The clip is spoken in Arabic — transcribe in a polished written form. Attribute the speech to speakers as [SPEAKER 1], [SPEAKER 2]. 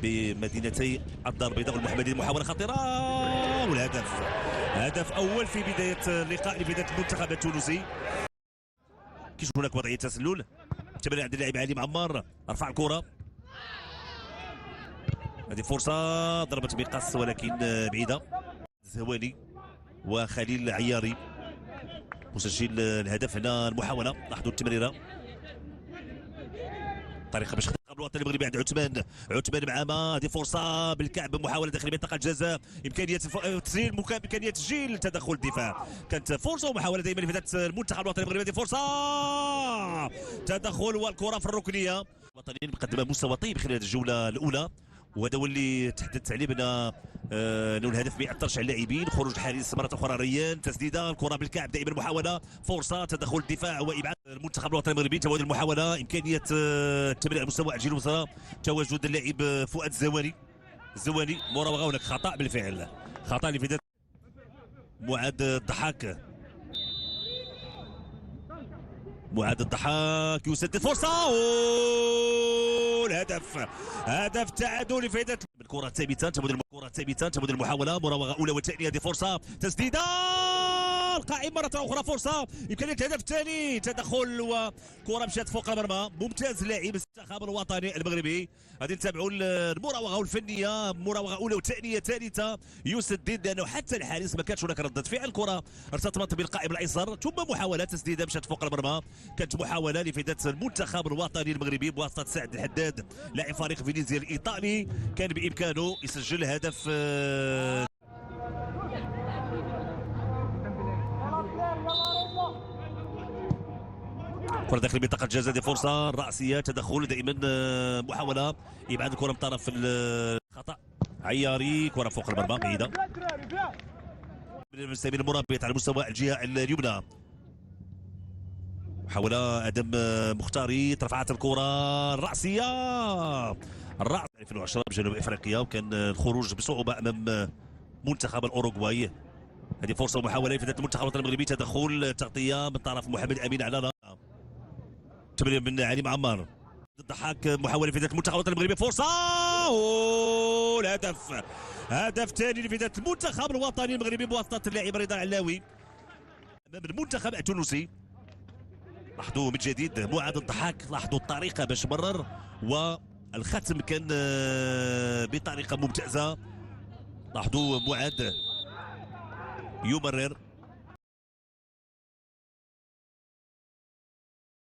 [SPEAKER 1] بمدينتي الدار البيضاء والمحمديه. محاوله خطيره والهدف، هدف اول في بدايه اللقاء لفائده المنتخب التونسي. كيش هناك وضعيه تسلل، تمرير عند اللاعب علي معمر، رفع الكره، هذه فرصه ضربه بقص ولكن بعيده. زواني وخليل عياري مسجل الهدف. هنا المحاوله، لاحظوا التمريره، طريقه باش قبل الوطني المغربي عند عثمان معاما. هذه فرصه بالكعب، محاوله داخل منطقه الجزاء، امكانيه تسجيل، امكانيه تسجيل، تدخل الدفاع. كانت فرصه ومحاوله دائما لفتاه المنتخب الوطني المغربي. هذه فرصه، تدخل والكره في الركنيه. الوطنيين مقدمه مستوى طيب خلال الجوله الاولى، وهذا هو اللي تحدثت عليه بان انه الهدف ما ياثرش على اللاعبين. خروج الحارس مره اخرى ريان، تسديده، الكره بالكعب، دائما محاوله، فرصه، تدخل الدفاع وابعاد المنتخب الوطني المغربي. تواجد المحاوله، امكانيه التمرير على مستوى الجهه اليسرى، تواجد اللاعب فؤاد الزواني، مراوغه، هناك خطا بالفعل، خطا لفائده معاذ الضحاك. يسدد، فرصه، الهدف، هدف تعادل لفائده الكره ثابته. تمد المحاوله، مراوغه اولى وثانيه، هذه فرصه، تسديده، القائم مره اخرى، فرصه، امكانيه الهدف الثاني، تدخل وكره مشات فوق المرمى. ممتاز لاعب المنتخب الوطني المغربي. غادي نتابعوا المراوغه الفنيه، مراوغه اولى وثانيه ثالثه، يسدد لانه حتى الحارس ما كانش هناك رده فعل. الكره ارتطمت بالقائم الايسر، ثم محاوله تسديده مشات فوق المرمى. كانت محاوله لفائده المنتخب الوطني المغربي بواسطه سعد الحداد لاعب فريق فينيزيا الايطالي، كان بامكانه يسجل هدف. كرة داخل منطقة الجزاء، دي فرصة رأسية، تدخل دائما، محاولة إبعاد الكرة من طرف الخطأ. عياري، كرة فوق المرمى بعيدة من سمير المرابط على مستوى الجهة اليمنى. محاولة أدم مختاري، رفعت الكرة الرأسية، الرأس 2010 بجنوب أفريقيا، وكان الخروج بصعوبة أمام منتخب الأوروغواي. هذه فرصة ومحاولة لفتاة المنتخب الوطني المغربي، تدخل تغطية من طرف محمد أمين على تمرير من علي معمر. الضحاك، محاولة لفتاة المنتخب الوطني المغربي، فرصة، الهدف، هدف ثاني لفتاة المنتخب الوطني المغربي بواسطة اللاعب رضا العلاوي أمام المنتخب التونسي. لاحظوا من جديد معاذ الضحاك، لاحظوا الطريقة باش مرر، والختم كان بطريقة ممتازة. لاحظوا معاذ يمرر